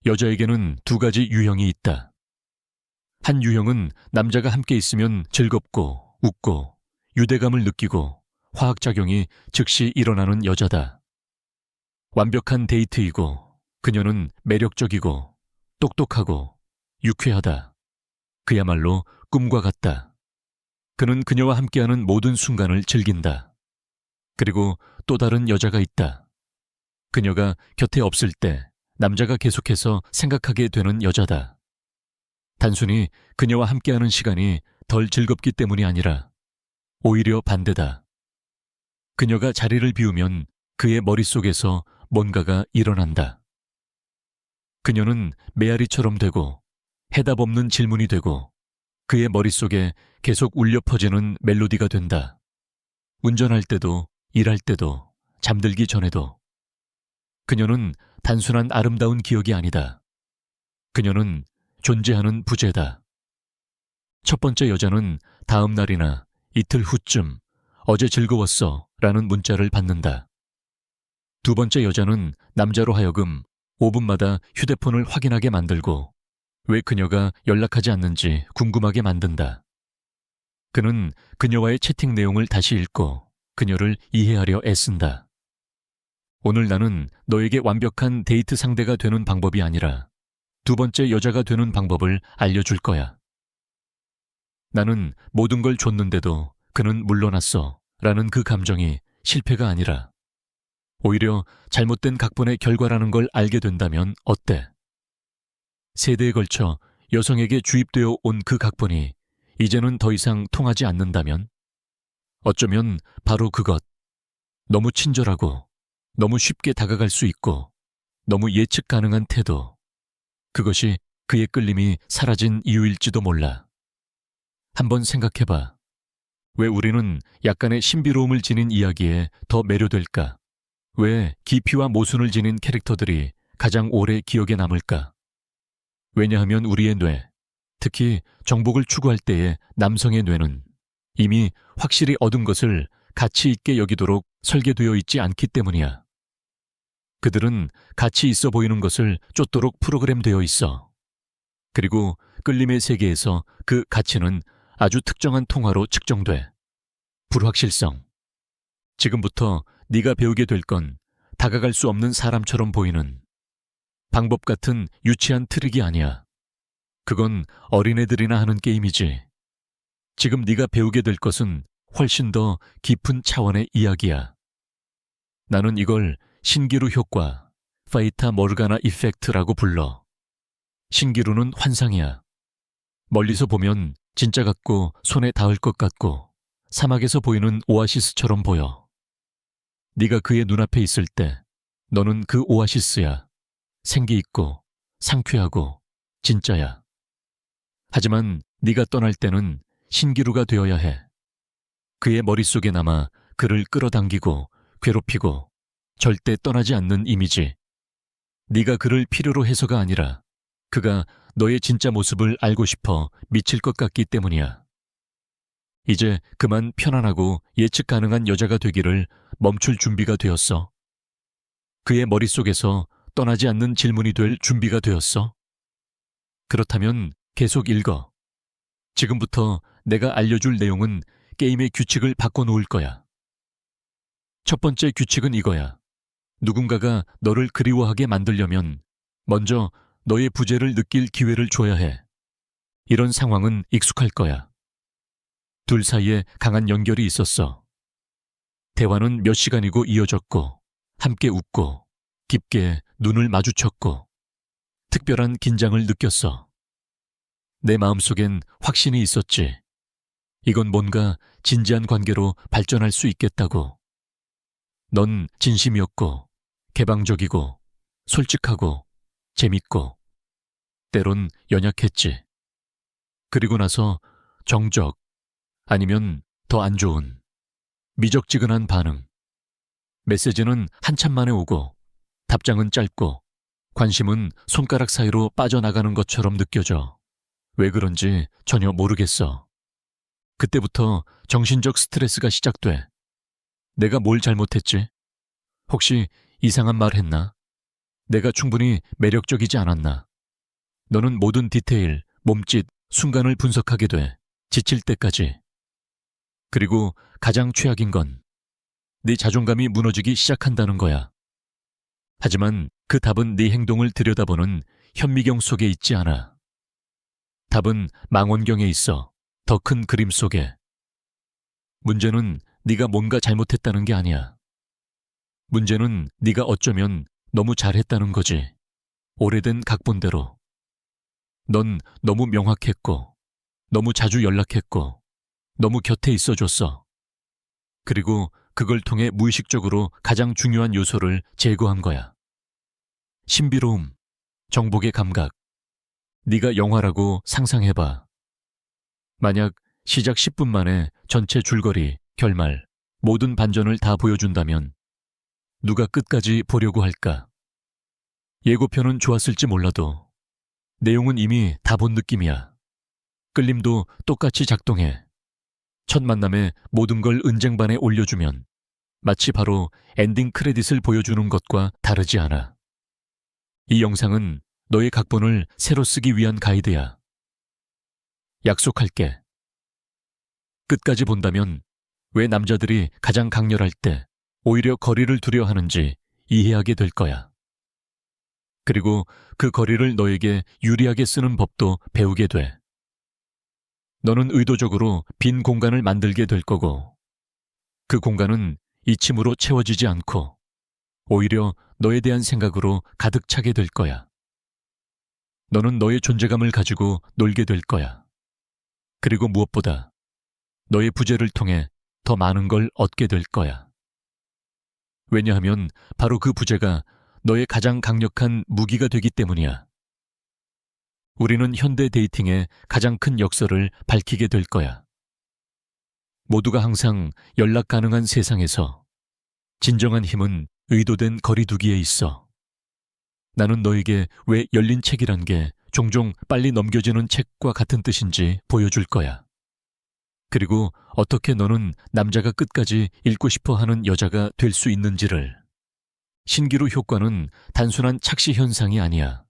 여자에게는 두 가지 유형이 있다. 한 유형은 남자가 함께 있으면 즐겁고 웃고 유대감을 느끼고 화학작용이 즉시 일어나는 여자다. 완벽한 데이트이고 그녀는 매력적이고 똑똑하고 유쾌하다. 그야말로 꿈과 같다. 그는 그녀와 함께하는 모든 순간을 즐긴다. 그리고 또 다른 여자가 있다. 그녀가 곁에 없을 때 남자가 계속해서 생각하게 되는 여자다. 단순히 그녀와 함께하는 시간이 덜 즐겁기 때문이 아니라 오히려 반대다. 그녀가 자리를 비우면 그의 머릿속에서 뭔가가 일어난다. 그녀는 메아리처럼 되고 해답 없는 질문이 되고 그의 머릿속에 계속 울려 퍼지는 멜로디가 된다. 운전할 때도 일할 때도 잠들기 전에도. 그녀는 단순한 아름다운 기억이 아니다. 그녀는 존재하는 부재다. 첫 번째 여자는 다음 날이나 이틀 후쯤 어제 즐거웠어 라는 문자를 받는다. 두 번째 여자는 남자로 하여금 5분마다 휴대폰을 확인하게 만들고 왜 그녀가 연락하지 않는지 궁금하게 만든다. 그는 그녀와의 채팅 내용을 다시 읽고 그녀를 이해하려 애쓴다. 오늘 나는 너에게 완벽한 데이트 상대가 되는 방법이 아니라 두 번째 여자가 되는 방법을 알려줄 거야. 나는 모든 걸 줬는데도 그는 물러났어 라는 그 감정이 실패가 아니라 오히려 잘못된 각본의 결과라는 걸 알게 된다면 어때? 세대에 걸쳐 여성에게 주입되어 온 그 각본이 이제는 더 이상 통하지 않는다면? 어쩌면 바로 그것. 너무 친절하고 너무 쉽게 다가갈 수 있고 너무 예측 가능한 태도. 그것이 그의 끌림이 사라진 이유일지도 몰라. 한번 생각해봐. 왜 우리는 약간의 신비로움을 지닌 이야기에 더 매료될까? 왜 깊이와 모순을 지닌 캐릭터들이 가장 오래 기억에 남을까? 왜냐하면 우리의 뇌, 특히 정복을 추구할 때의 남성의 뇌는 이미 확실히 얻은 것을 가치 있게 여기도록 설계되어 있지 않기 때문이야. 그들은 가치 있어 보이는 것을 쫓도록 프로그램되어 있어. 그리고 끌림의 세계에서 그 가치는 아주 특정한 통화로 측정돼. 불확실성. 지금부터 네가 배우게 될 건 다가갈 수 없는 사람처럼 보이는 방법 같은 유치한 트릭이 아니야. 그건 어린애들이나 하는 게임이지. 지금 네가 배우게 될 것은 훨씬 더 깊은 차원의 이야기야. 나는 이걸 신기루 효과, 파이타 모르가나 이펙트라고 불러. 신기루는 환상이야. 멀리서 보면 진짜 같고 손에 닿을 것 같고 사막에서 보이는 오아시스처럼 보여. 네가 그의 눈앞에 있을 때 너는 그 오아시스야. 생기 있고 상쾌하고 진짜야. 하지만 네가 떠날 때는 신기루가 되어야 해. 그의 머릿속에 남아 그를 끌어당기고 괴롭히고 절대 떠나지 않는 이미지. 네가 그를 필요로 해서가 아니라 그가 너의 진짜 모습을 알고 싶어 미칠 것 같기 때문이야. 이제 그만 편안하고 예측 가능한 여자가 되기를 멈출 준비가 되었어. 그의 머릿속에서 떠나지 않는 질문이 될 준비가 되었어. 그렇다면 계속 읽어. 지금부터 내가 알려줄 내용은 게임의 규칙을 바꿔놓을 거야. 첫 번째 규칙은 이거야. 누군가가 너를 그리워하게 만들려면 먼저 너의 부재를 느낄 기회를 줘야 해. 이런 상황은 익숙할 거야. 둘 사이에 강한 연결이 있었어. 대화는 몇 시간이고 이어졌고 함께 웃고 깊게 눈을 마주쳤고 특별한 긴장을 느꼈어. 내 마음속엔 확신이 있었지. 이건 뭔가 진지한 관계로 발전할 수 있겠다고. 넌 진심이었고 개방적이고 솔직하고 재밌고 때론 연약했지. 그리고 나서 정적 아니면 더 안 좋은 미적지근한 반응. 메시지는 한참 만에 오고 답장은 짧고 관심은 손가락 사이로 빠져나가는 것처럼 느껴져. 왜 그런지 전혀 모르겠어. 그때부터 정신적 스트레스가 시작돼. 내가 뭘 잘못했지? 혹시 이상한 말 했나? 내가 충분히 매력적이지 않았나? 너는 모든 디테일, 몸짓, 순간을 분석하게 돼. 지칠 때까지. 그리고 가장 최악인 건 네 자존감이 무너지기 시작한다는 거야. 하지만 그 답은 네 행동을 들여다보는 현미경 속에 있지 않아. 답은 망원경에 있어. 더 큰 그림 속에. 문제는 네가 뭔가 잘못했다는 게 아니야. 문제는 네가 어쩌면 너무 잘했다는 거지. 오래된 각본대로. 넌 너무 명확했고, 너무 자주 연락했고, 너무 곁에 있어줬어. 그리고 그걸 통해 무의식적으로 가장 중요한 요소를 제거한 거야. 신비로움, 정복의 감각. 네가 영화라고 상상해봐. 만약 시작 10분 만에 전체 줄거리, 결말, 모든 반전을 다 보여준다면 누가 끝까지 보려고 할까? 예고편은 좋았을지 몰라도 내용은 이미 다 본 느낌이야. 끌림도 똑같이 작동해. 첫 만남에 모든 걸 은쟁반에 올려주면 마치 바로 엔딩 크레딧을 보여주는 것과 다르지 않아. 이 영상은 너의 각본을 새로 쓰기 위한 가이드야. 약속할게. 끝까지 본다면 왜 남자들이 가장 강렬할 때 오히려 거리를 두려 하는지 이해하게 될 거야. 그리고 그 거리를 너에게 유리하게 쓰는 법도 배우게 돼. 너는 의도적으로 빈 공간을 만들게 될 거고, 그 공간은 이침으로 채워지지 않고 오히려 너에 대한 생각으로 가득 차게 될 거야. 너는 너의 존재감을 가지고 놀게 될 거야. 그리고 무엇보다 너의 부재를 통해 더 많은 걸 얻게 될 거야. 왜냐하면 바로 그 부재가 너의 가장 강력한 무기가 되기 때문이야. 우리는 현대 데이팅의 가장 큰 역설을 밝히게 될 거야. 모두가 항상 연락 가능한 세상에서 진정한 힘은 의도된 거리두기에 있어. 나는 너에게 왜 열린 책이란 게 종종 빨리 넘겨지는 책과 같은 뜻인지 보여줄 거야. 그리고 어떻게 너는 남자가 끝까지 읽고 싶어 하는 여자가 될 수 있는지를. 신기루 효과는 단순한 착시 현상이 아니야.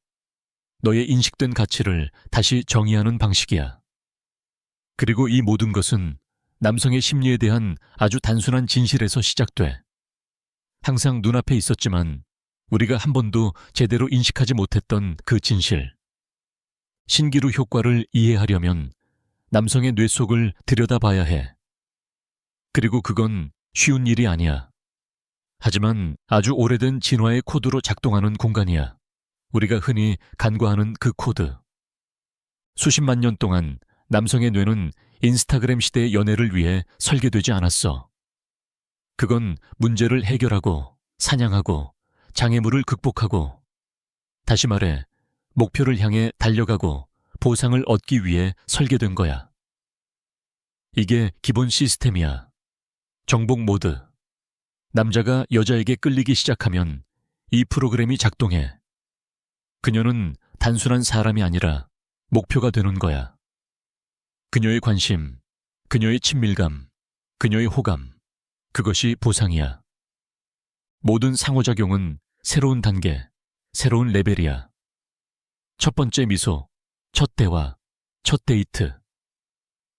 너의 인식된 가치를 다시 정의하는 방식이야. 그리고 이 모든 것은 남성의 심리에 대한 아주 단순한 진실에서 시작돼. 항상 눈앞에 있었지만 우리가 한 번도 제대로 인식하지 못했던 그 진실. 신기루 효과를 이해하려면 남성의 뇌 속을 들여다봐야 해. 그리고 그건 쉬운 일이 아니야. 하지만 아주 오래된 진화의 코드로 작동하는 공간이야. 우리가 흔히 간과하는 그 코드. 수십만 년 동안 남성의 뇌는 인스타그램 시대의 연애를 위해 설계되지 않았어. 그건 문제를 해결하고, 사냥하고, 장애물을 극복하고, 다시 말해, 목표를 향해 달려가고 보상을 얻기 위해 설계된 거야. 이게 기본 시스템이야. 정복 모드. 남자가 여자에게 끌리기 시작하면 이 프로그램이 작동해. 그녀는 단순한 사람이 아니라 목표가 되는 거야. 그녀의 관심, 그녀의 친밀감, 그녀의 호감, 그것이 보상이야. 모든 상호작용은 새로운 단계, 새로운 레벨이야. 첫 번째 미소, 첫 대화, 첫 데이트.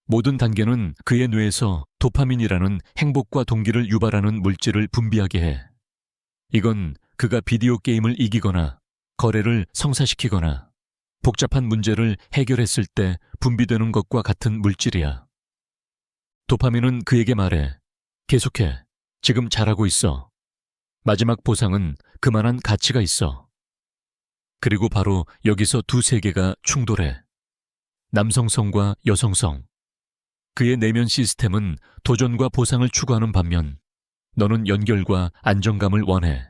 모든 단계는 그의 뇌에서 도파민이라는 행복과 동기를 유발하는 물질을 분비하게 해. 이건 그가 비디오 게임을 이기거나 거래를 성사시키거나 복잡한 문제를 해결했을 때 분비되는 것과 같은 물질이야. 도파민은 그에게 말해. 계속해. 지금 잘하고 있어. 마지막 보상은 그만한 가치가 있어. 그리고 바로 여기서 두 세계가 충돌해. 남성성과 여성성. 그의 내면 시스템은 도전과 보상을 추구하는 반면 너는 연결과 안정감을 원해.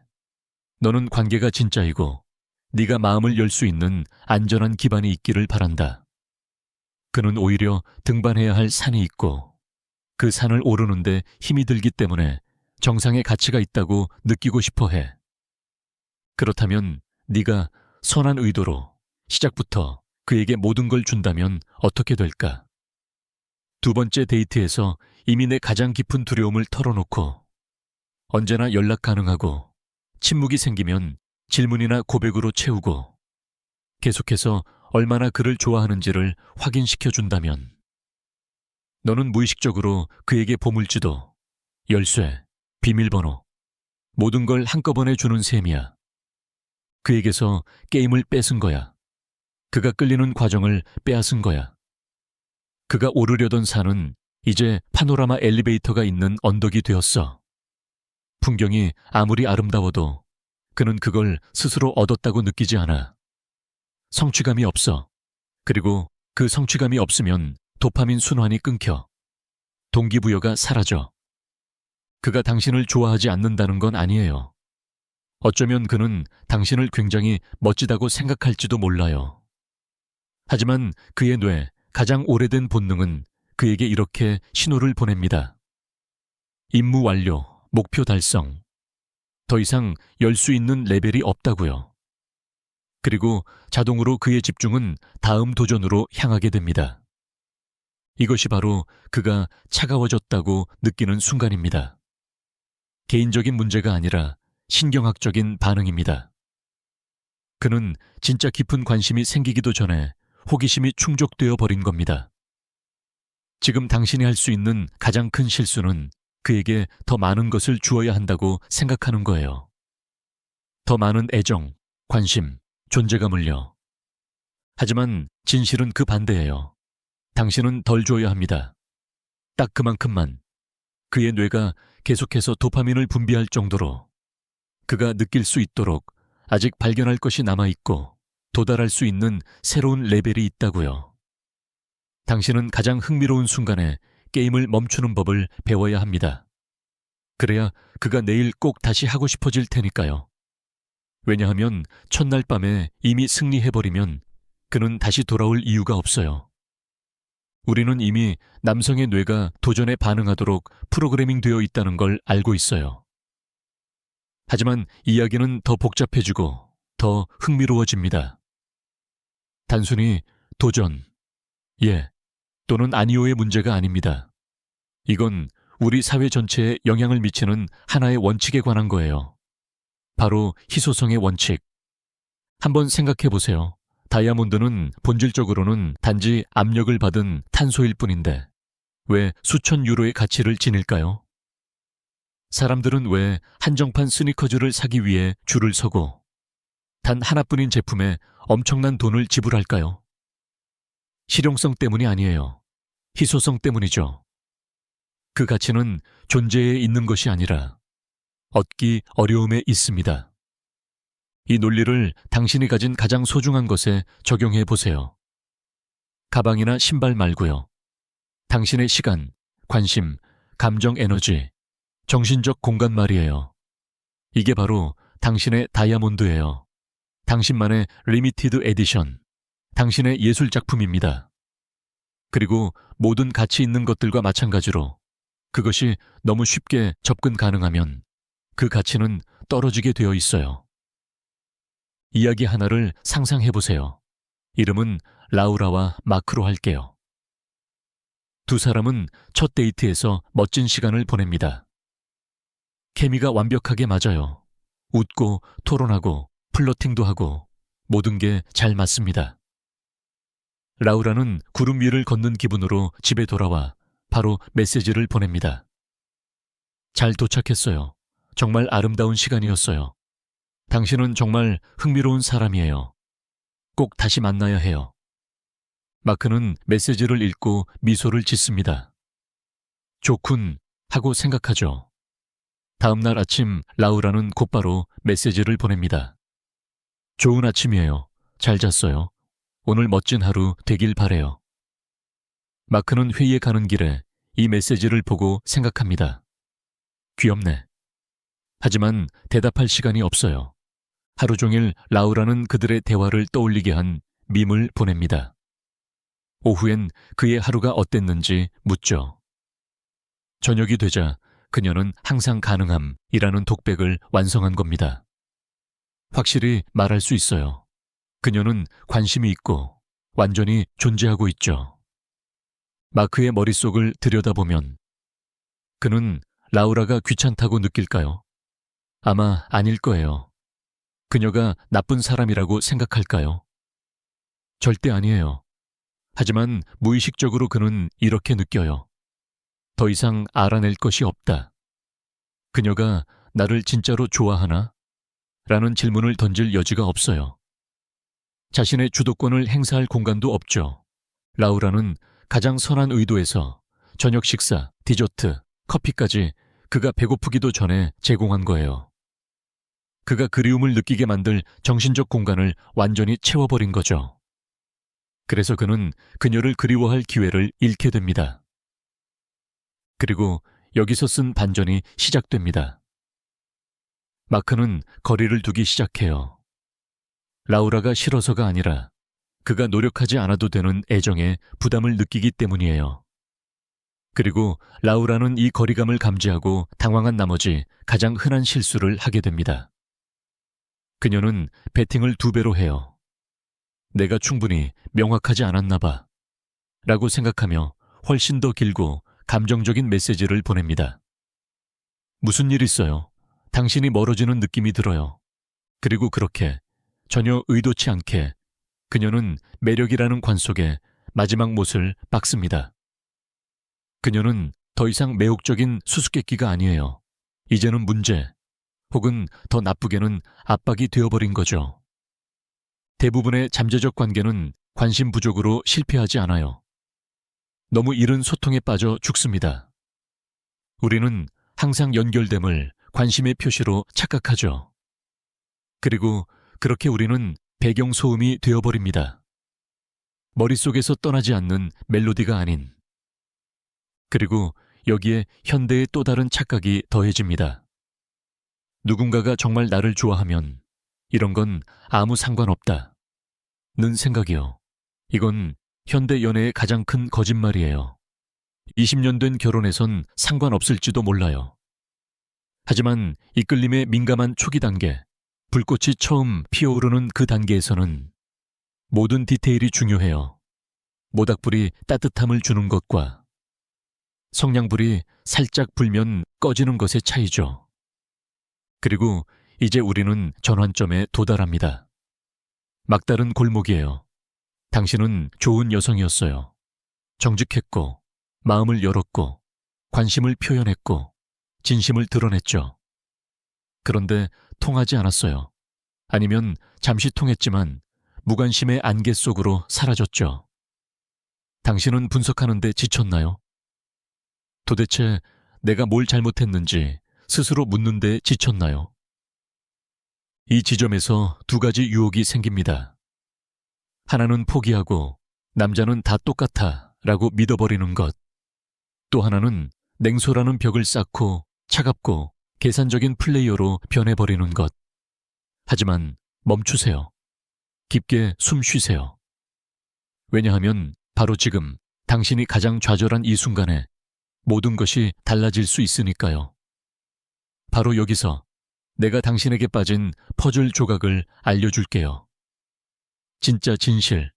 너는 관계가 진짜이고 네가 마음을 열 수 있는 안전한 기반이 있기를 바란다. 그는 오히려 등반해야 할 산이 있고 그 산을 오르는데 힘이 들기 때문에 정상의 가치가 있다고 느끼고 싶어 해. 그렇다면 네가 선한 의도로 시작부터 그에게 모든 걸 준다면 어떻게 될까? 두 번째 데이트에서 이미 내 가장 깊은 두려움을 털어놓고 언제나 연락 가능하고 침묵이 생기면 질문이나 고백으로 채우고 계속해서 얼마나 그를 좋아하는지를 확인시켜 준다면 너는 무의식적으로 그에게 보물지도, 열쇠, 비밀번호, 모든 걸 한꺼번에 주는 셈이야. 그에게서 게임을 뺏은 거야. 그가 끌리는 과정을 빼앗은 거야. 그가 오르려던 산은 이제 파노라마 엘리베이터가 있는 언덕이 되었어. 풍경이 아무리 아름다워도 그는 그걸 스스로 얻었다고 느끼지 않아. 성취감이 없어. 그리고 그 성취감이 없으면 도파민 순환이 끊겨. 동기부여가 사라져. 그가 당신을 좋아하지 않는다는 건 아니에요. 어쩌면 그는 당신을 굉장히 멋지다고 생각할지도 몰라요. 하지만 그의 뇌, 가장 오래된 본능은 그에게 이렇게 신호를 보냅니다. 임무 완료, 목표 달성. 더 이상 열 수 있는 레벨이 없다고요. 그리고 자동으로 그의 집중은 다음 도전으로 향하게 됩니다. 이것이 바로 그가 차가워졌다고 느끼는 순간입니다. 개인적인 문제가 아니라 신경학적인 반응입니다. 그는 진짜 깊은 관심이 생기기도 전에 호기심이 충족되어 버린 겁니다. 지금 당신이 할 수 있는 가장 큰 실수는 그에게 더 많은 것을 주어야 한다고 생각하는 거예요. 더 많은 애정, 관심, 존재감을요. 하지만 진실은 그 반대예요. 당신은 덜 줘야 합니다. 딱 그만큼만. 그의 뇌가 계속해서 도파민을 분비할 정도로 그가 느낄 수 있도록 아직 발견할 것이 남아있고 도달할 수 있는 새로운 레벨이 있다고요. 당신은 가장 흥미로운 순간에 게임을 멈추는 법을 배워야 합니다. 그래야 그가 내일 꼭 다시 하고 싶어질 테니까요. 왜냐하면 첫날 밤에 이미 승리해버리면 그는 다시 돌아올 이유가 없어요. 우리는 이미 남성의 뇌가 도전에 반응하도록 프로그래밍 되어 있다는 걸 알고 있어요. 하지만 이야기는 더 복잡해지고 더 흥미로워집니다. 단순히 도전, 예, 또는 아니오의 문제가 아닙니다. 이건 우리 사회 전체에 영향을 미치는 하나의 원칙에 관한 거예요. 바로 희소성의 원칙. 한번 생각해 보세요. 다이아몬드는 본질적으로는 단지 압력을 받은 탄소일 뿐인데 왜 수천 유로의 가치를 지닐까요? 사람들은 왜 한정판 스니커즈를 사기 위해 줄을 서고 단 하나뿐인 제품에 엄청난 돈을 지불할까요? 실용성 때문이 아니에요. 희소성 때문이죠. 그 가치는 존재에 있는 것이 아니라 얻기 어려움에 있습니다. 이 논리를 당신이 가진 가장 소중한 것에 적용해 보세요. 가방이나 신발 말고요. 당신의 시간, 관심, 감정 에너지, 정신적 공간 말이에요. 이게 바로 당신의 다이아몬드예요. 당신만의 리미티드 에디션, 당신의 예술 작품입니다. 그리고 모든 가치 있는 것들과 마찬가지로 그것이 너무 쉽게 접근 가능하면 그 가치는 떨어지게 되어 있어요. 이야기 하나를 상상해 보세요. 이름은 라우라와 마크로 할게요. 두 사람은 첫 데이트에서 멋진 시간을 보냅니다. 케미가 완벽하게 맞아요. 웃고 토론하고 플러팅도 하고 모든 게 잘 맞습니다. 라우라는 구름 위를 걷는 기분으로 집에 돌아와 바로 메시지를 보냅니다. 잘 도착했어요. 정말 아름다운 시간이었어요. 당신은 정말 흥미로운 사람이에요. 꼭 다시 만나야 해요. 마크는 메시지를 읽고 미소를 짓습니다. 좋군 하고 생각하죠. 다음 날 아침 라우라는 곧바로 메시지를 보냅니다. 좋은 아침이에요. 잘 잤어요. 오늘 멋진 하루 되길 바래요. 마크는 회의에 가는 길에 이 메시지를 보고 생각합니다. 귀엽네. 하지만 대답할 시간이 없어요. 하루 종일 라우라는 그들의 대화를 떠올리게 한 밈을 보냅니다. 오후엔 그의 하루가 어땠는지 묻죠. 저녁이 되자 그녀는 항상 가능함이라는 독백을 완성한 겁니다. 확실히 말할 수 있어요. 그녀는 관심이 있고 완전히 존재하고 있죠. 마크의 머릿속을 들여다보면 그는 라우라가 귀찮다고 느낄까요? 아마 아닐 거예요. 그녀가 나쁜 사람이라고 생각할까요? 절대 아니에요. 하지만 무의식적으로 그는 이렇게 느껴요. 더 이상 알아낼 것이 없다. 그녀가 나를 진짜로 좋아하나? 라는 질문을 던질 여지가 없어요. 자신의 주도권을 행사할 공간도 없죠. 라우라는 가장 선한 의도에서 저녁 식사, 디저트, 커피까지 그가 배고프기도 전에 제공한 거예요. 그가 그리움을 느끼게 만들 정신적 공간을 완전히 채워버린 거죠. 그래서 그는 그녀를 그리워할 기회를 잃게 됩니다. 그리고 여기서 쓴 반전이 시작됩니다. 마크는 거리를 두기 시작해요. 라우라가 싫어서가 아니라 그가 노력하지 않아도 되는 애정에 부담을 느끼기 때문이에요. 그리고 라우라는 이 거리감을 감지하고 당황한 나머지 가장 흔한 실수를 하게 됩니다. 그녀는 배팅을 2배로 해요. 내가 충분히 명확하지 않았나 봐 라고 생각하며 훨씬 더 길고 감정적인 메시지를 보냅니다. 무슨 일 있어요? 당신이 멀어지는 느낌이 들어요. 그리고 그렇게 전혀 의도치 않게 그녀는 매력이라는 관 속에 마지막 못을 박습니다. 그녀는 더 이상 매혹적인 수수께끼가 아니에요. 이제는 문제, 혹은 더 나쁘게는 압박이 되어버린 거죠. 대부분의 잠재적 관계는 관심 부족으로 실패하지 않아요. 너무 이른 소통에 빠져 죽습니다. 우리는 항상 연결됨을 관심의 표시로 착각하죠. 그리고 그렇게 우리는 배경소음이 되어버립니다. 머릿속에서 떠나지 않는 멜로디가 아닌. 그리고 여기에 현대의 또 다른 착각이 더해집니다. 누군가가 정말 나를 좋아하면 이런 건 아무 상관없다. 는 생각이요. 이건 현대 연애의 가장 큰 거짓말이에요. 20년 된 결혼에선 상관없을지도 몰라요. 하지만 이끌림의 민감한 초기 단계, 불꽃이 처음 피어오르는 그 단계에서는 모든 디테일이 중요해요. 모닥불이 따뜻함을 주는 것과 성냥불이 살짝 불면 꺼지는 것의 차이죠. 그리고 이제 우리는 전환점에 도달합니다. 막다른 골목이에요. 당신은 좋은 여성이었어요. 정직했고, 마음을 열었고, 관심을 표현했고, 진심을 드러냈죠. 그런데 통하지 않았어요. 아니면 잠시 통했지만 무관심의 안개 속으로 사라졌죠. 당신은 분석하는데 지쳤나요? 도대체 내가 뭘 잘못했는지 스스로 묻는데 지쳤나요? 이 지점에서 2가지 유혹이 생깁니다. 하나는 포기하고 남자는 다 똑같아 라고 믿어버리는 것. 또 하나는 냉소라는 벽을 쌓고 차갑고 계산적인 플레이어로 변해버리는 것. 하지만 멈추세요. 깊게 숨 쉬세요. 왜냐하면 바로 지금 당신이 가장 좌절한 이 순간에 모든 것이 달라질 수 있으니까요. 바로 여기서 내가 당신에게 빠진 퍼즐 조각을 알려줄게요. 진짜 진실.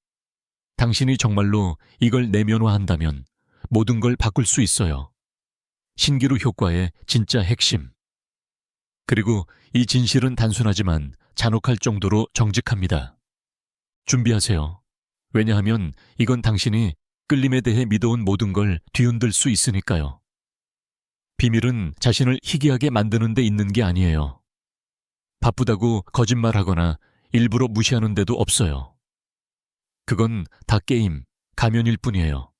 당신이 정말로 이걸 내면화한다면 모든 걸 바꿀 수 있어요. 신기루 효과의 진짜 핵심. 그리고 이 진실은 단순하지만 잔혹할 정도로 정직합니다. 준비하세요. 왜냐하면 이건 당신이 끌림에 대해 믿어온 모든 걸 뒤흔들 수 있으니까요. 비밀은 자신을 희귀하게 만드는 데 있는 게 아니에요. 바쁘다고 거짓말하거나 일부러 무시하는 데도 없어요. 그건 다 게임, 가면일 뿐이에요.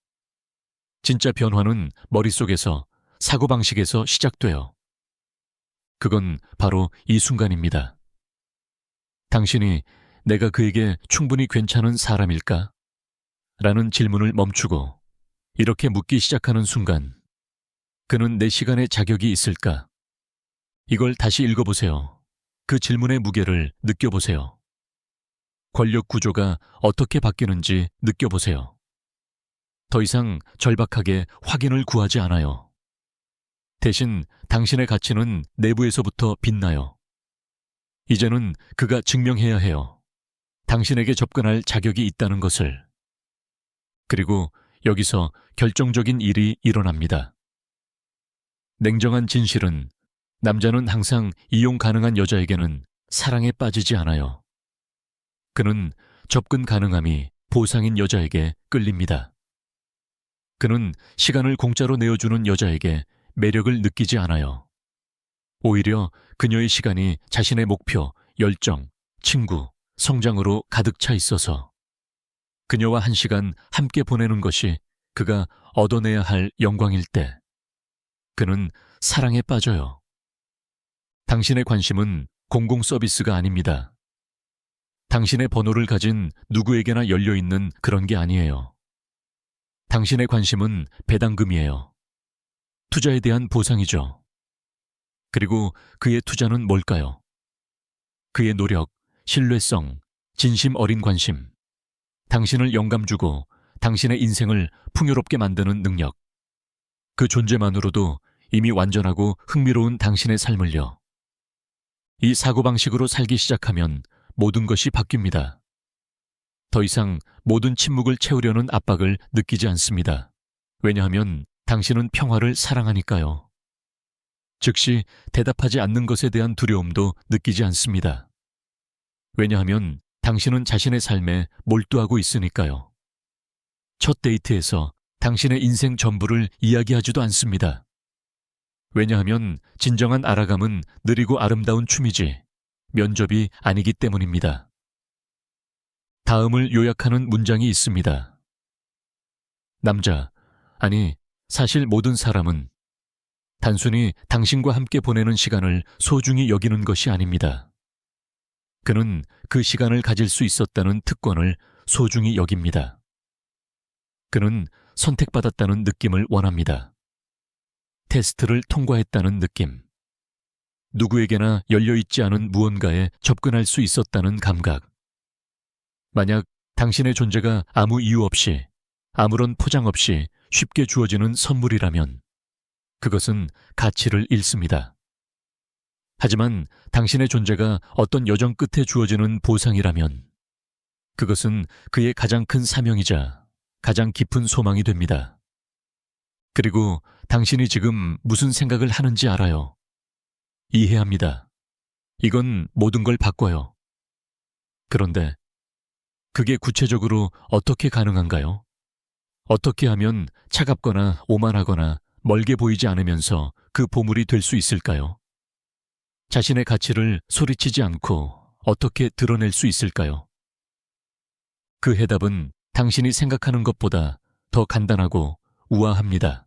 진짜 변화는 머릿속에서, 사고방식에서 시작돼요. 그건 바로 이 순간입니다. 당신이 내가 그에게 충분히 괜찮은 사람일까? 라는 질문을 멈추고 이렇게 묻기 시작하는 순간 그는 내 시간에 자격이 있을까? 이걸 다시 읽어보세요. 그 질문의 무게를 느껴보세요. 권력 구조가 어떻게 바뀌는지 느껴보세요. 더 이상 절박하게 확인을 구하지 않아요. 대신 당신의 가치는 내부에서부터 빛나요. 이제는 그가 증명해야 해요. 당신에게 접근할 자격이 있다는 것을. 그리고 여기서 결정적인 일이 일어납니다. 냉정한 진실은 남자는 항상 이용 가능한 여자에게는 사랑에 빠지지 않아요. 그는 접근 가능함이 보상인 여자에게 끌립니다. 그는 시간을 공짜로 내어주는 여자에게 매력을 느끼지 않아요. 오히려 그녀의 시간이 자신의 목표, 열정, 친구, 성장으로 가득 차 있어서 그녀와 한 시간 함께 보내는 것이 그가 얻어내야 할 영광일 때 그는 사랑에 빠져요. 당신의 관심은 공공 서비스가 아닙니다. 당신의 번호를 가진 누구에게나 열려있는 그런 게 아니에요. 당신의 관심은 배당금이에요. 투자에 대한 보상이죠. 그리고 그의 투자는 뭘까요? 그의 노력, 신뢰성, 진심 어린 관심, 당신을 영감 주고 당신의 인생을 풍요롭게 만드는 능력, 그 존재만으로도 이미 완전하고 흥미로운 당신의 삶을요. 이 사고방식으로 살기 시작하면 모든 것이 바뀝니다. 더 이상 모든 침묵을 채우려는 압박을 느끼지 않습니다. 왜냐하면 당신은 평화를 사랑하니까요. 즉시 대답하지 않는 것에 대한 두려움도 느끼지 않습니다. 왜냐하면 당신은 자신의 삶에 몰두하고 있으니까요. 첫 데이트에서 당신의 인생 전부를 이야기하지도 않습니다. 왜냐하면 진정한 알아감은 느리고 아름다운 춤이지 면접이 아니기 때문입니다. 다음을 요약하는 문장이 있습니다. 남자, 아니 사실 모든 사람은 단순히 당신과 함께 보내는 시간을 소중히 여기는 것이 아닙니다. 그는 그 시간을 가질 수 있었다는 특권을 소중히 여깁니다. 그는 선택받았다는 느낌을 원합니다. 테스트를 통과했다는 느낌. 누구에게나 열려있지 않은 무언가에 접근할 수 있었다는 감각. 만약 당신의 존재가 아무 이유 없이, 아무런 포장 없이 쉽게 주어지는 선물이라면 그것은 가치를 잃습니다. 하지만 당신의 존재가 어떤 여정 끝에 주어지는 보상이라면 그것은 그의 가장 큰 사명이자 가장 깊은 소망이 됩니다. 그리고 당신이 지금 무슨 생각을 하는지 알아요. 이해합니다. 이건 모든 걸 바꿔요. 그런데 그게 구체적으로 어떻게 가능한가요? 어떻게 하면 차갑거나 오만하거나 멀게 보이지 않으면서 그 보물이 될 수 있을까요? 자신의 가치를 소리치지 않고 어떻게 드러낼 수 있을까요? 그 해답은 당신이 생각하는 것보다 더 간단하고 우아합니다.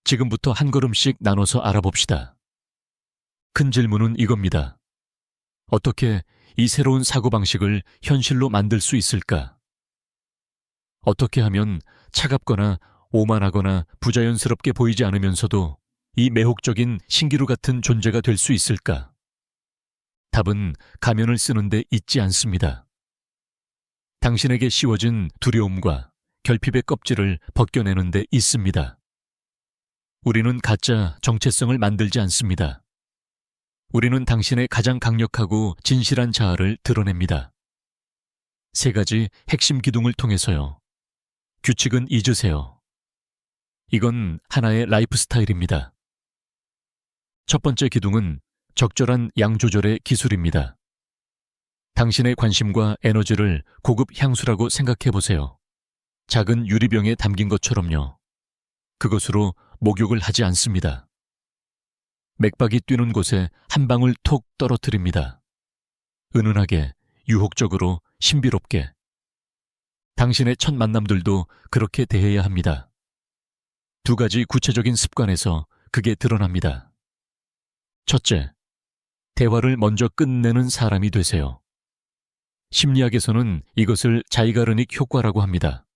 지금부터 한 걸음씩 나눠서 알아봅시다. 큰 질문은 이겁니다. 어떻게 이 새로운 사고방식을 현실로 만들 수 있을까? 어떻게 하면 차갑거나 오만하거나 부자연스럽게 보이지 않으면서도 이 매혹적인 신기루 같은 존재가 될 수 있을까? 답은 가면을 쓰는데 있지 않습니다. 당신에게 씌워진 두려움과 결핍의 껍질을 벗겨내는 데 있습니다. 우리는 가짜 정체성을 만들지 않습니다. 우리는 당신의 가장 강력하고 진실한 자아를 드러냅니다. 3가지 핵심 기둥을 통해서요. 규칙은 잊으세요. 이건 하나의 라이프 스타일입니다. 첫 번째 기둥은 적절한 양 조절의 기술입니다. 당신의 관심과 에너지를 고급 향수라고 생각해 보세요. 작은 유리병에 담긴 것처럼요. 그것으로 목욕을 하지 않습니다. 맥박이 뛰는 곳에 한 방울 톡 떨어뜨립니다. 은은하게, 유혹적으로, 신비롭게. 당신의 첫 만남들도 그렇게 대해야 합니다. 2가지 구체적인 습관에서 그게 드러납니다. 첫째, 대화를 먼저 끝내는 사람이 되세요. 심리학에서는 이것을 자이가르닉 효과라고 합니다.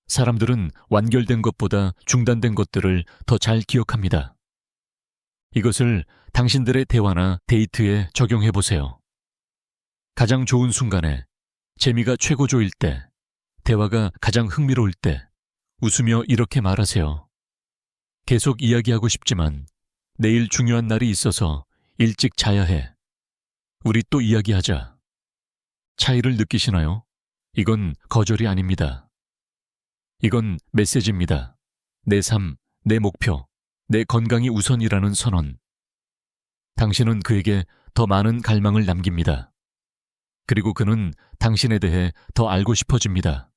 사람들은 완결된 것보다 중단된 것들을 더 잘 기억합니다. 이것을 당신들의 대화나 데이트에 적용해 보세요. 가장 좋은 순간에, 재미가 최고조일 때, 대화가 가장 흥미로울 때, 웃으며 이렇게 말하세요. 계속 이야기하고 싶지만 내일 중요한 날이 있어서 일찍 자야 해. 우리 또 이야기하자. 차이를 느끼시나요? 이건 거절이 아닙니다. 이건 메시지입니다. 내 삶, 내 목표, 내 건강이 우선이라는 선언. 당신은 그에게 더 많은 갈망을 남깁니다. 그리고 그는 당신에 대해 더 알고 싶어집니다.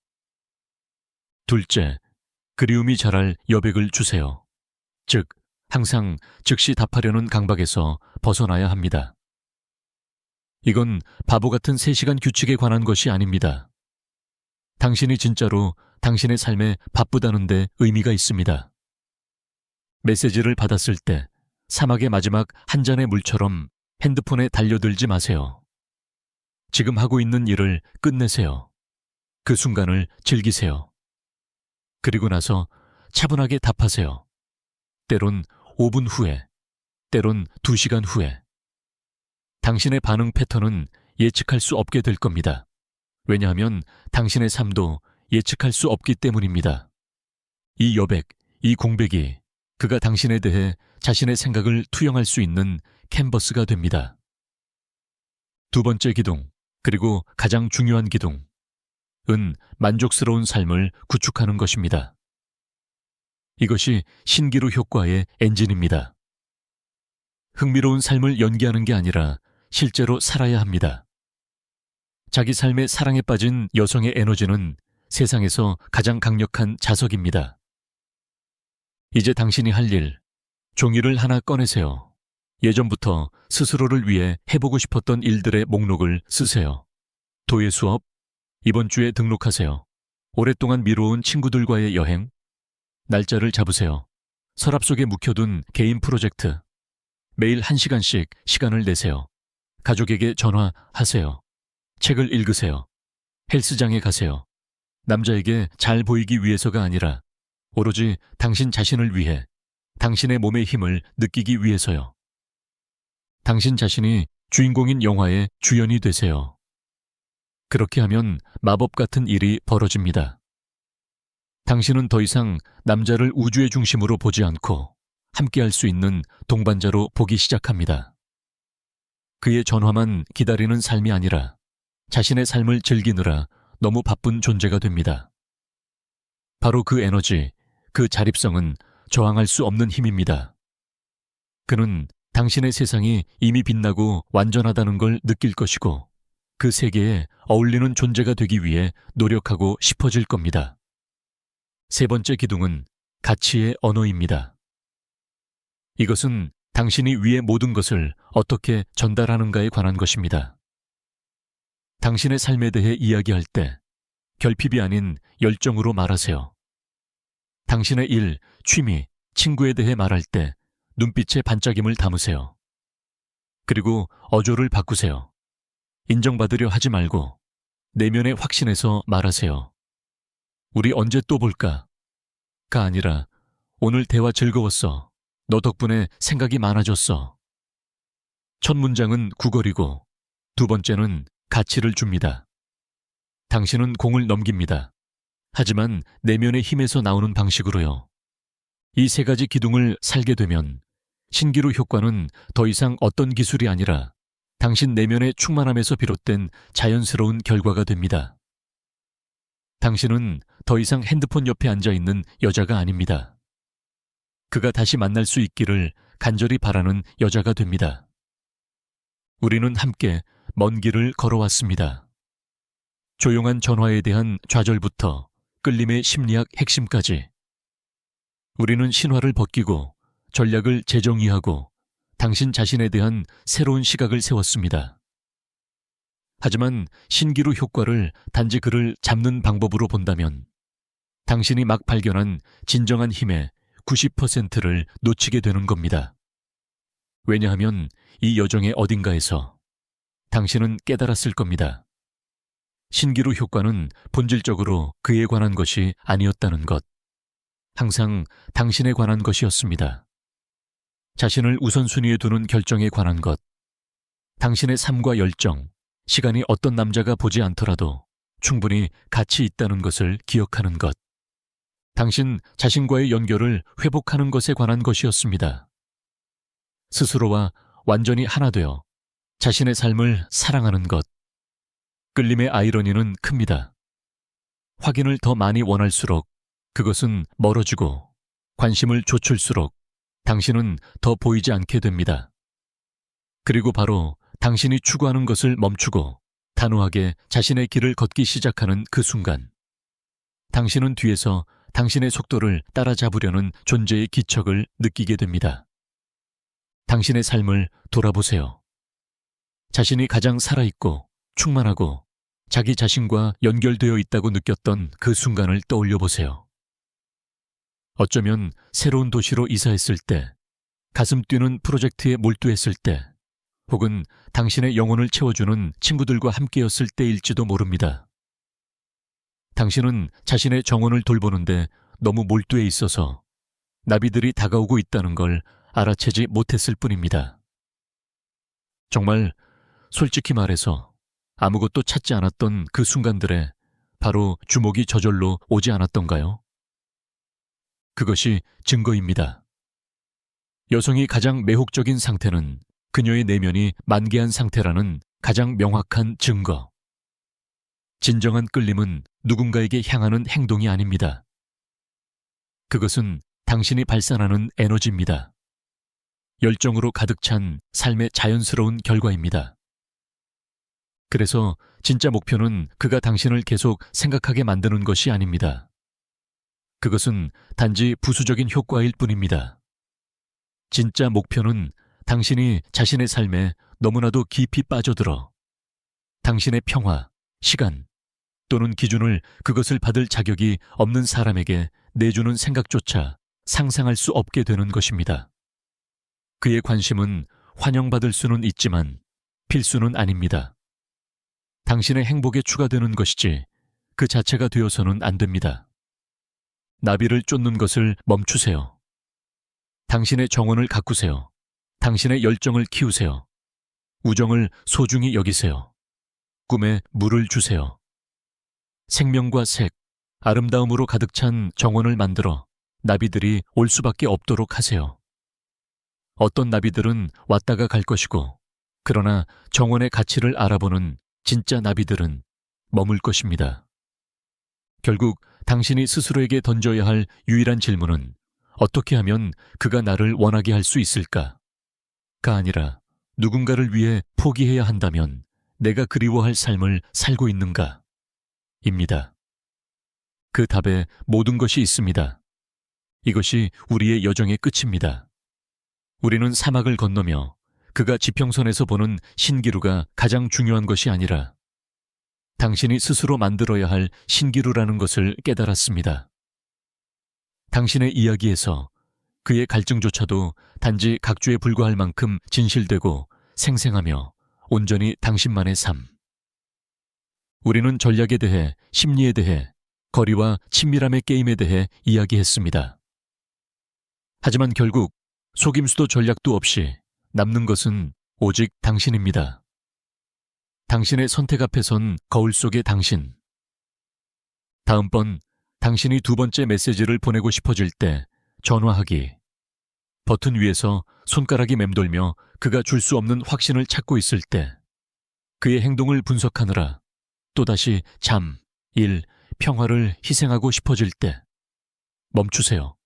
둘째, 그리움이 자랄 여백을 주세요. 즉, 항상 즉시 답하려는 강박에서 벗어나야 합니다. 이건 바보 같은 3시간 규칙에 관한 것이 아닙니다. 당신이 진짜로 당신의 삶에 바쁘다는데 의미가 있습니다. 메시지를 받았을 때 사막의 마지막 한 잔의 물처럼 핸드폰에 달려들지 마세요. 지금 하고 있는 일을 끝내세요. 그 순간을 즐기세요. 그리고 나서 차분하게 답하세요. 때론 5분 후에, 때론 2시간 후에. 당신의 반응 패턴은 예측할 수 없게 될 겁니다. 왜냐하면 당신의 삶도 예측할 수 없기 때문입니다. 이 여백, 이 공백이 그가 당신에 대해 자신의 생각을 투영할 수 있는 캔버스가 됩니다. 두 번째 기둥, 그리고 가장 중요한 기둥은 만족스러운 삶을 구축하는 것입니다. 이것이 신기루 효과의 엔진입니다. 흥미로운 삶을 연기하는 게 아니라 실제로 살아야 합니다. 자기 삶의 사랑에 빠진 여성의 에너지는 세상에서 가장 강력한 자석입니다. 이제 당신이 할 일, 종이를 하나 꺼내세요. 예전부터 스스로를 위해 해보고 싶었던 일들의 목록을 쓰세요. 도예 수업, 이번 주에 등록하세요. 오랫동안 미뤄온 친구들과의 여행, 날짜를 잡으세요. 서랍 속에 묵혀둔 개인 프로젝트, 매일 1시간씩 시간을 내세요. 가족에게 전화하세요. 책을 읽으세요. 헬스장에 가세요. 남자에게 잘 보이기 위해서가 아니라 오로지 당신 자신을 위해, 당신의 몸의 힘을 느끼기 위해서요. 당신 자신이 주인공인 영화의 주연이 되세요. 그렇게 하면 마법 같은 일이 벌어집니다. 당신은 더 이상 남자를 우주의 중심으로 보지 않고 함께할 수 있는 동반자로 보기 시작합니다. 그의 전화만 기다리는 삶이 아니라 자신의 삶을 즐기느라 너무 바쁜 존재가 됩니다. 바로 그 에너지, 그 자립성은 저항할 수 없는 힘입니다. 그는 당신의 세상이 이미 빛나고 완전하다는 걸 느낄 것이고 그 세계에 어울리는 존재가 되기 위해 노력하고 싶어질 겁니다. 세 번째 기둥은 가치의 언어입니다. 이것은 당신이 위의 모든 것을 어떻게 전달하는가에 관한 것입니다. 당신의 삶에 대해 이야기할 때 결핍이 아닌 열정으로 말하세요. 당신의 일, 취미, 친구에 대해 말할 때 눈빛에 반짝임을 담으세요. 그리고 어조를 바꾸세요. 인정받으려 하지 말고 내면의 확신에서 말하세요. 우리 언제 또 볼까? 가 아니라 오늘 대화 즐거웠어. 너 덕분에 생각이 많아졌어. 첫 문장은 구걸이고 두 번째는 가치를 줍니다. 당신은 공을 넘깁니다. 하지만 내면의 힘에서 나오는 방식으로요. 이 세 가지 기둥을 살게 되면 신기루 효과는 더 이상 어떤 기술이 아니라 당신 내면의 충만함에서 비롯된 자연스러운 결과가 됩니다. 당신은 더 이상 핸드폰 옆에 앉아있는 여자가 아닙니다. 그가 다시 만날 수 있기를 간절히 바라는 여자가 됩니다. 우리는 함께 먼 길을 걸어왔습니다. 조용한 전화에 대한 좌절부터 끌림의 심리학 핵심까지. 우리는 신화를 벗기고 전략을 재정의하고 당신 자신에 대한 새로운 시각을 세웠습니다. 하지만 신기루 효과를 단지 그를 잡는 방법으로 본다면 당신이 막 발견한 진정한 힘의 90%를 놓치게 되는 겁니다. 왜냐하면 이 여정의 어딘가에서 당신은 깨달았을 겁니다. 신기루 효과는 본질적으로 그에 관한 것이 아니었다는 것. 항상 당신에 관한 것이었습니다. 자신을 우선순위에 두는 결정에 관한 것. 당신의 삶과 열정, 시간이 어떤 남자가 보지 않더라도 충분히 가치 있다는 것을 기억하는 것. 당신 자신과의 연결을 회복하는 것에 관한 것이었습니다. 스스로와 완전히 하나 되어 자신의 삶을 사랑하는 것. 끌림의 아이러니는 큽니다. 확인을 더 많이 원할수록 그것은 멀어지고 관심을 좇을수록 당신은 더 보이지 않게 됩니다. 그리고 바로 당신이 추구하는 것을 멈추고 단호하게 자신의 길을 걷기 시작하는 그 순간, 당신은 뒤에서 당신의 속도를 따라잡으려는 존재의 기척을 느끼게 됩니다. 당신의 삶을 돌아보세요. 자신이 가장 살아있고 충만하고 자기 자신과 연결되어 있다고 느꼈던 그 순간을 떠올려 보세요. 어쩌면 새로운 도시로 이사했을 때, 가슴 뛰는 프로젝트에 몰두했을 때, 혹은 당신의 영혼을 채워주는 친구들과 함께였을 때일지도 모릅니다. 당신은 자신의 정원을 돌보는데 너무 몰두해 있어서 나비들이 다가오고 있다는 걸 알아채지 못했을 뿐입니다. 정말 솔직히 말해서 아무것도 찾지 않았던 그 순간들에 바로 주목이 저절로 오지 않았던가요? 그것이 증거입니다. 여성이 가장 매혹적인 상태는 그녀의 내면이 만개한 상태라는 가장 명확한 증거. 진정한 끌림은 누군가에게 향하는 행동이 아닙니다. 그것은 당신이 발산하는 에너지입니다. 열정으로 가득 찬 삶의 자연스러운 결과입니다. 그래서 진짜 목표는 그가 당신을 계속 생각하게 만드는 것이 아닙니다. 그것은 단지 부수적인 효과일 뿐입니다. 진짜 목표는 당신이 자신의 삶에 너무나도 깊이 빠져들어 당신의 평화, 시간 또는 기준을 그것을 받을 자격이 없는 사람에게 내주는 생각조차 상상할 수 없게 되는 것입니다. 그의 관심은 환영받을 수는 있지만 필수는 아닙니다. 당신의 행복에 추가되는 것이지 그 자체가 되어서는 안 됩니다. 나비를 쫓는 것을 멈추세요. 당신의 정원을 가꾸세요. 당신의 열정을 키우세요. 우정을 소중히 여기세요. 꿈에 물을 주세요. 생명과 색, 아름다움으로 가득 찬 정원을 만들어 나비들이 올 수밖에 없도록 하세요. 어떤 나비들은 왔다가 갈 것이고, 그러나 정원의 가치를 알아보는 진짜 나비들은 머물 것입니다. 결국 당신이 스스로에게 던져야 할 유일한 질문은 어떻게 하면 그가 나를 원하게 할 수 있을까? 가 아니라 누군가를 위해 포기해야 한다면 내가 그리워할 삶을 살고 있는가? 입니다. 그 답에 모든 것이 있습니다. 이것이 우리의 여정의 끝입니다. 우리는 사막을 건너며 그가 지평선에서 보는 신기루가 가장 중요한 것이 아니라 당신이 스스로 만들어야 할 신기루라는 것을 깨달았습니다. 당신의 이야기에서 그의 갈증조차도 단지 각주에 불과할 만큼 진실되고 생생하며 온전히 당신만의 삶. 우리는 전략에 대해, 심리에 대해, 거리와 친밀함의 게임에 대해 이야기했습니다. 하지만 결국 속임수도 전략도 없이 남는 것은 오직 당신입니다. 당신의 선택 앞에 선 거울 속의 당신. 다음번 당신이 두 번째 메시지를 보내고 싶어질 때 전화하기. 버튼 위에서 손가락이 맴돌며 그가 줄 수 없는 확신을 찾고 있을 때, 그의 행동을 분석하느라 또다시 잠, 일, 평화를 희생하고 싶어질 때 멈추세요.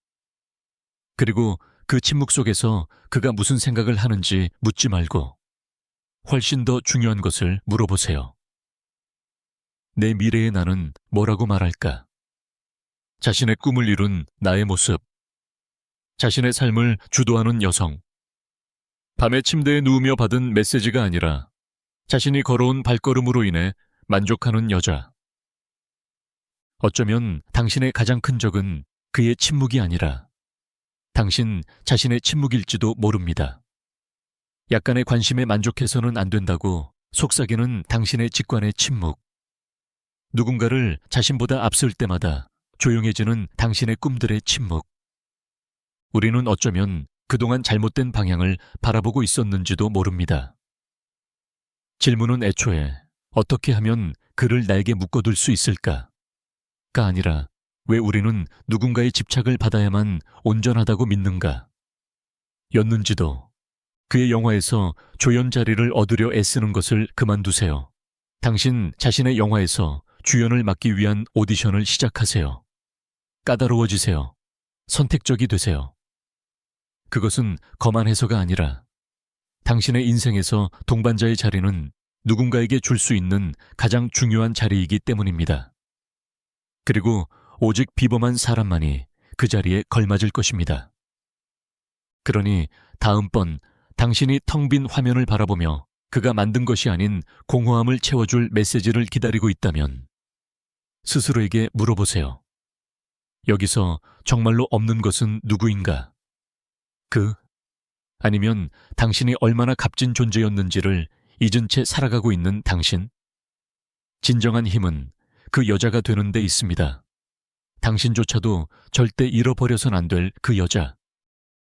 그리고 그 침묵 속에서 그가 무슨 생각을 하는지 묻지 말고 훨씬 더 중요한 것을 물어보세요. 내 미래의 나는 뭐라고 말할까? 자신의 꿈을 이룬 나의 모습, 자신의 삶을 주도하는 여성, 밤에 침대에 누우며 받은 메시지가 아니라 자신이 걸어온 발걸음으로 인해 만족하는 여자. 어쩌면 당신의 가장 큰 적은 그의 침묵이 아니라 당신 자신의 침묵일지도 모릅니다. 약간의 관심에 만족해서는 안 된다고 속삭이는 당신의 직관의 침묵. 누군가를 자신보다 앞설 때마다 조용해지는 당신의 꿈들의 침묵. 우리는 어쩌면 그동안 잘못된 방향을 바라보고 있었는지도 모릅니다. 질문은 애초에 어떻게 하면 그를 나에게 묶어둘 수 있을까? 가 아니라 왜 우리는 누군가의 집착을 받아야만 온전하다고 믿는가? 였는지도. 그의 영화에서 조연 자리를 얻으려 애쓰는 것을 그만두세요. 당신 자신의 영화에서 주연을 맡기 위한 오디션을 시작하세요. 까다로워지세요. 선택적이 되세요. 그것은 거만해서가 아니라 당신의 인생에서 동반자의 자리는 누군가에게 줄 수 있는 가장 중요한 자리이기 때문입니다. 그리고 오직 비범한 사람만이 그 자리에 걸맞을 것입니다. 그러니 다음번 당신이 텅 빈 화면을 바라보며 그가 만든 것이 아닌 공허함을 채워줄 메시지를 기다리고 있다면 스스로에게 물어보세요. 여기서 정말로 없는 것은 누구인가? 아니면 당신이 얼마나 값진 존재였는지를 잊은 채 살아가고 있는 당신? 진정한 힘은 그 여자가 되는 데 있습니다. 당신조차도 절대 잃어버려선 안 될 그 여자.